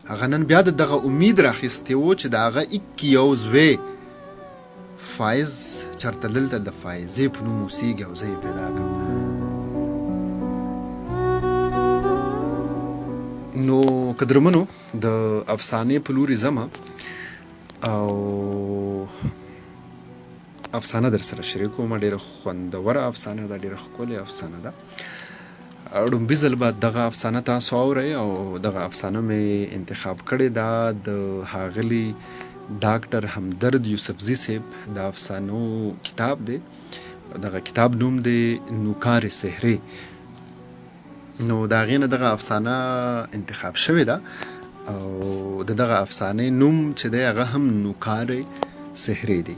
هغه نن بیا دغه امید راخیستی و چې د هغه اکی یو زوی فایز چرته دلته د فایزې په نوم اوسېږي او زه یې پیدا کړم. نو قدرمنو د افسانې په لوري ځمه او افسانه در سره شریکوم. ډېره خوندوره افسانه ده، ډېره ښکلې افسانه ده. ړومبي ځل به دغه افسانه تاسو اورئ او دغه افسانه مې انتخاب کړې ده د ښاغلي ډاکټر همدرد یوسفزي صاحب د افسانو کتاب دی. دغه کتاب نوم دی نوکار سحري. نو د هغې نه دغه افسانه انتخاب شوې ده او د دغه افسانې نوم چې دی هغه هم نوکار سحري دی.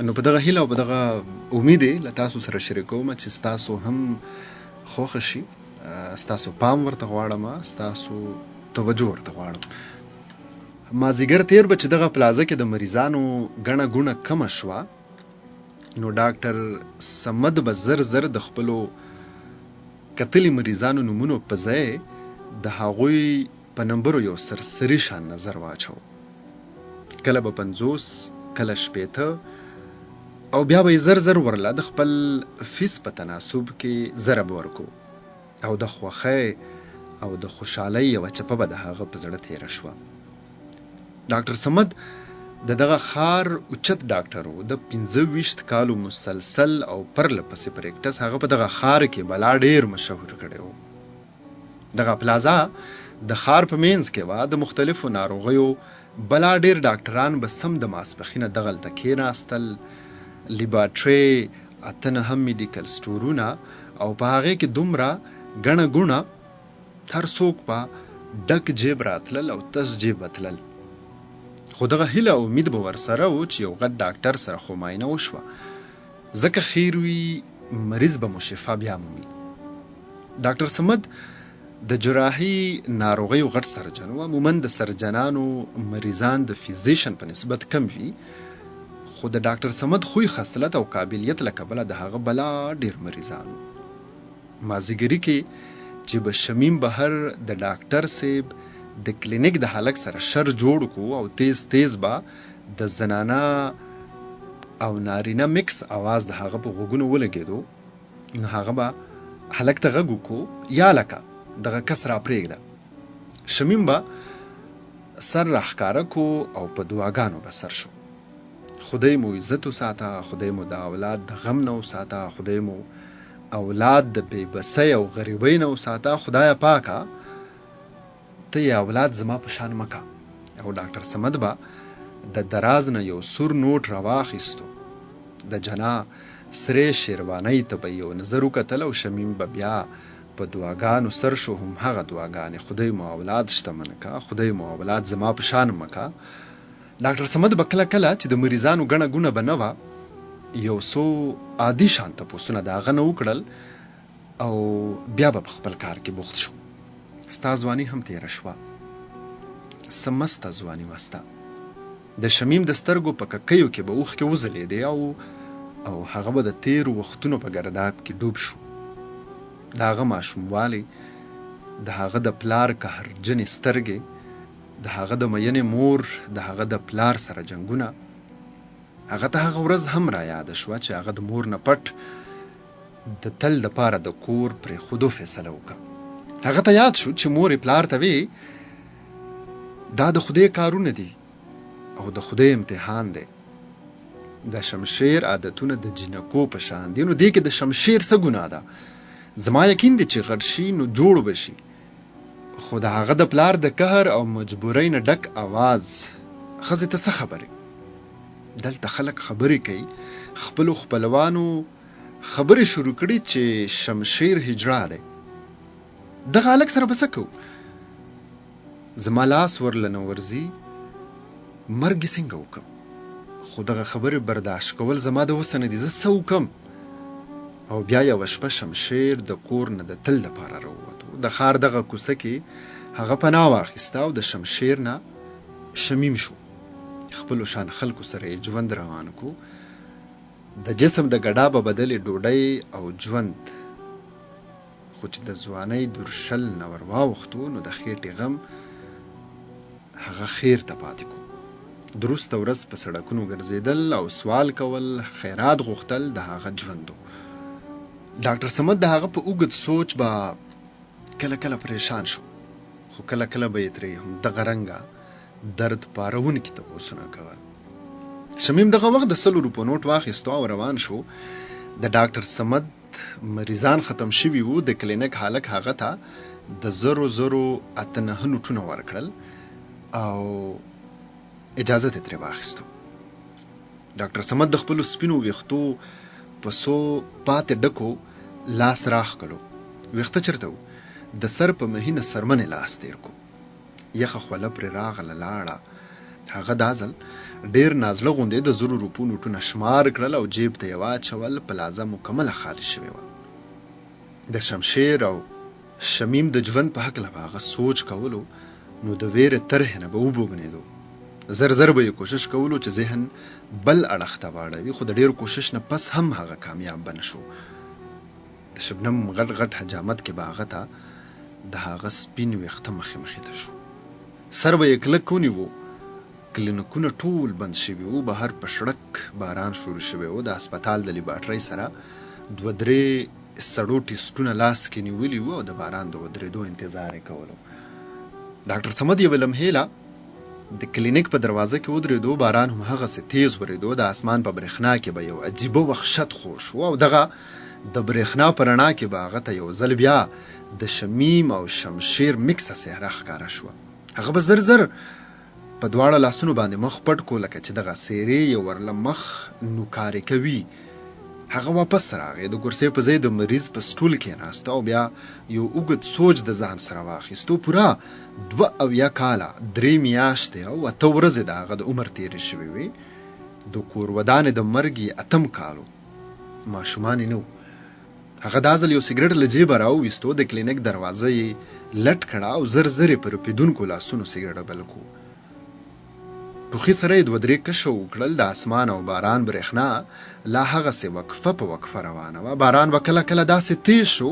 نو په دغه هیله او په دغه امید یې له تاسو سره شریکوم چې ستاسو هم خوښه شي، ستاسو پام ورته غواړم، ستاسو توجه ورته غواړم. مازدیګر تېر به چې دغه پلازه کې د مریضانو ګڼه ګوڼه کمه شوه، نو ډاکټر صمد به زر زر د خپلو کتلي مریضانو نومونو په ځای د هغوی په نمبرو یو سرسري شان نظر واچو. کله به 50، کله 60 او بیا به یې زر زر ورله د خپل فیس په تناسب کې ضرب ورکو او د خوښۍ او د خوشحالۍ یوه چپه به د هغه په زړه تېره شوه. ډاکټر صمد د دغه ښار اوچت ډاکټر و. د 25 کالو مسلسل او پرله پسې پریکټس هغه په دغه ښار کې بلا ډېر مشهور کړی و. دغه پلازا د ښار په منځ کې وه. د مختلفو ناروغیو بلا ډېر ډاکټران به سم د ماسپښینه دغلته کېناستل. لیبارټرۍ، 8 میډیکل سټورونه او په هغې کې دومره ګڼه ګوڼه، هر څوک به ډک جیب راتلل او تش جیب به تلل. خو دغه هیله او امید به ورسره و چې یو غټ ډاکټر سره خو معاینه وشوه، ځکه خیر وي مریض به مو شفا بیا مومي. ډاکټر صمد د جراحي ناروغیو غټ سرجن و. عموما د سرجنانو مریضان د فیزیشن په نسبت کم وي، خو د ډاکټر صمد خوی خصلت او قابلیت له کبله د هغه بلا ډېر مریضانو. مازدیګري کې چې به شمیم بهر د ډاکټر صاحب د کلینیک د هلک سره شر جوړ کو او تیز تیز به د زنانه او نارینه مکس आवाज د هغه په غوږونو ولګېدو، نو هغه به هلک ته غږ وکړو، یا لکه دغه کس را پرېږده. شمیم به سر راښکاره کو او په دعاګانو به سر شو. خدای مو عزت وساته، خدای مو د اولاد د غم نه وساته، خدای مو اولاد د بېبسۍ او غریبۍ نه وساته، خدایه پاکه ته یې اولاد زما په شان مکه. او ډاکټر صمد به د دراز نه یو سور نوټ راواخیستو، د جنا سرې شیروانۍ ته به یو نظر وکتل او شمیم به بیا په دعاګانو سر شو. هم هغه دعاګانې، خدای مو اولاد شتمن که، خدای مو اولاد زما په شان مکه. ډاکټر صمد به کله کله چې د مریضانو ګڼه ګوڼه به نه وه، یو څو عادي شان تپوسونه د هغه نه وکړل او بیا به په خپل کار کې بوخت شو. ستا ځواني هم تېره شوه، څه مسته ځواني وسته. د شمیم د سترګو په ککیو کې به اوښکې وځلېدې او هغه به د تېرو وختونو په ګرداب کې ډوب شو. د هغه ماشوموالی، د هغه د پلار قهرجنې سترګې، د هغه د مینې مور، د هغه د پلار سره جنګونه، هغه ته هغه ورځ هم را یاده شوه چې هغه د مور نه پټ د تل دپاره د کور پرېښودو فیصله وکړه. هغه ته یاد شو چې مور پلار ته وی دا د خدای کارونه دي او د خدای امتحان دی. د شمشیر عادتونه د جنکو په شان دي، نو دې کې د شمشیر څه ګناه ده؟ زما یقین دی چې غټ شي نو جوړ به شي. خو د هغه د پلار د قهر او مجبورۍ نه ډک آواز ښځې ته څه خبرې؟ دلته خلک خبرې کوي، خپلو خپلوانو خبرې شروع کړي چې شمشیر هجرا دی. دغه هلک سره به څه کوو؟ زما لاس ورله نه ورځي، مرګ یې څنګه وکړم؟ خو دغه خبرې برداشت کول زما د وسه نه دي، زه څه وکړم؟ او بیا یوه شپه شمشیر د کور نه د تل دپاره راووتو. د ښار دغه کوڅه کې هغه پناه واخیسته او د شمشیر نه شمیم شو. خپلو شان خلکو سره یې ژوند روان کو. د جسم د ګډا به بدلې ډوډۍ او ژوند، خو چې د ځوانۍ درشل نه ور واوښتو نو د خېټې غم هغه خیر ته پاتې کو. درسته ورځ په سړکونو ګرځېدل او سوال کول، خیرات غوښتل د هغه ژوند و. ډاکټر صمد د هغه په اوږد سوچ به کله کله پریشان شو، خو کله کله به یې ترې همدغه رنګه درد پارونکي تپوسونه کول. شمیم دغه وخت د 100 روپو نوټ واخیستو او روان شو. د ډاکټر صمد مریضان ختم شوي وو. د کلینیک هلک هغه ته د 0.08 نوټونه ورکړل او اجازه یې ترې واخیستو. ډاکټر صمد د خپلو سپینو ویښتو په څو پاتې ډکو لاس راښ کړو. ویښته چېرته و؟ د سر په مهینه سرمنې لاس تېر کو. یخه خوله پرې راغله لاړه. هغه دا ځل ډېر نازله غوندې د 0 روپو نوټونه شمار کړل او جیب ته یې واچول. پلازه مکمله خالي شوې وه. د شمشیر او شمیم د ژوند په هکله به هغه سوچ کولو نو د ویرې طرحې نه به وبوږنېدو. زر زر به یې کوشش کولو چې ذهن بل اړخ ته واړوي، خو د ډېر کوشش نه پس هم هغه کامیاب به نه شو. د شبنم غټ غټ حجامت کې به هغه ته د هغه سپین ویښته مخې مخې ته شو. سر به یې کلک ونیو. کلینیکونه ټول بند شوي وو. بهر په سړک باران شروع شوی و. د هسپتال د لیبارټرۍ سره 2-3 سړو ټیسټونه لاس کې نیولي وو او د باران د ودرېدو انتظار یې کولو. ډاکټر صمد یوې لمحې له د کلینیک په دروازه کې ودرېدو. باران هم هغسې تیز ورېدو. د اسمان په برېښنا کې به یو عجیبه وحشت خور شو او دغه د برېښنا په رڼا کې به هغه ته یو ځل بیا د شمیم او شمشیر مکسه څهره ښکاره شوه. هغه به زر زر په دواړه لاسونو باندې مخ پټ کو لکه چې دغه څېرې یې ورله مخ نوکارې کوي. هغه واپس راغی. د کرسۍ په ځای د مریض په سټول کېناسته او بیا یو اوږد سوچ د ځان سره واخیستو. پوره 72 کاله 3 میاشتې او 8 ورځې د هغه د عمر تېرې شوې وې. د کور ودانې د مرګ یې 8 کالو. ماشومان یې نه و. هغه دا ځل یو سګرټ له جیبه راوویستو. د کلینیک دروازه یې لټ کړه او زر زر یې په رپېدونکو لاسونو سګرټ بل کو. ټوخي سره یې 2-3 کشه وکړل. د اسمان او باران برېښنا لا هغسې وقفه په وقفه روانه وه. باران به کله کله داسې تیز شو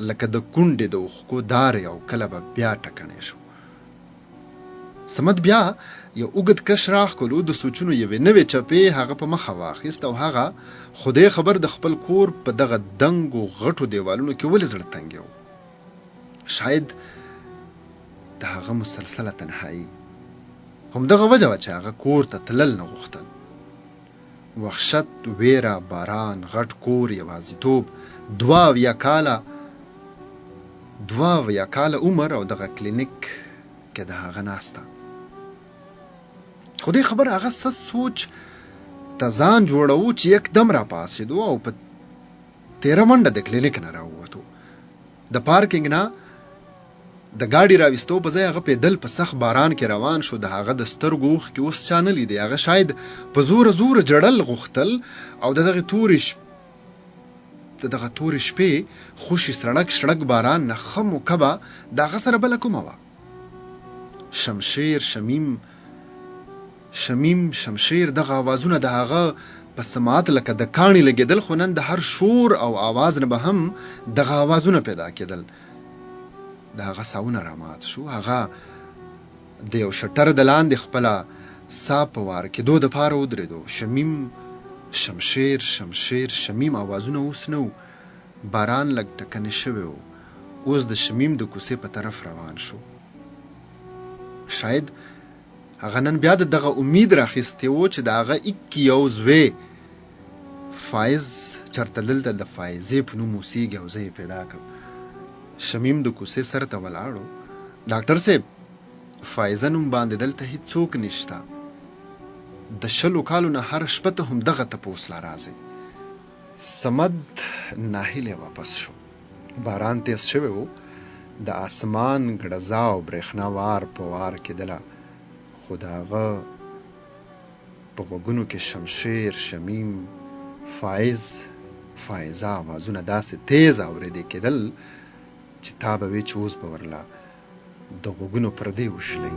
لکه د کونډې د اوښکو دارې او کله به بیا ټکنی شو. صمد بیا یو اوږد کش راښ کولو. د سوچونو یوې نوې چپې هغه په مخه واخیست او هغه خدای خبر د خپل کور په دغه دنګو غټو دیوالونو کې ولې زړه تنګی و. شاید د هغه مسلسله تنهایي همدغه وجه وه چې هغه کور ته تلل نه غوښتل. وحشت، ویره، باران، غټ کور، یوازیتوب، 72 کاله عمر او دغه کلینیک کې د هغه ناسته. خدای خبر هغه څه سوچ ته ځان جوړوو چې یکدم را پاسېدو او په تېره منډه د کلینیک نه راووتو. د پارکینګ نه د ګاډي راویستو په ځای هغه پیدل په سخت باران کې روان شو. د هغه د سترګو اوښکې اوس چا نه لیدې. هغه شاید په زوره زوره جړل غوښتل او د دغه تورې شپې خوشي سړک شړک باران نه ښه موکبه د هغه سره بله کومه وه. شمشیر دغه آوازونه د هغه په سماعت لکه د کاڼي لګېدل، خو نن د هر شور او آواز نه به هم دغه آوازونه پیدا کېدل. د هغه ساونه رامات شو. هغه د یو شټر د لاندې خپله سا په وار کېدو دپاره ودرېدو. شمیم آوازونه اوس نه و. باران لږ ټکنی شوی و. اوس د شمیم د کوڅې په طرف روان شو. شاید هغه نن بیا د دغه امید راخیستی و چې د هغه یو زوی فایز چرته دلته د فایزې په نوم اوسیږي او زه یې پیدا کړم. شمیم د کوڅې سر ته ولاړو. ډاکټر صاحب، فایزه نوم باندې دلته هیڅوک نشته. د 20 کالو نه هر شپه ته هم دغه تپوس لا راځي. صمد ناهیلی واپس شو. باران تیز شوی و. د اسمان ګړزا او برېښنا وار په وار کېدله، خو د هغه په غوږونو کې شمشیر، شمیم، فایزه آوازونه داسې تیز اورېدې کېدل چې تا به وې چې اوس به ورله د غوږونو پردې وشلئ.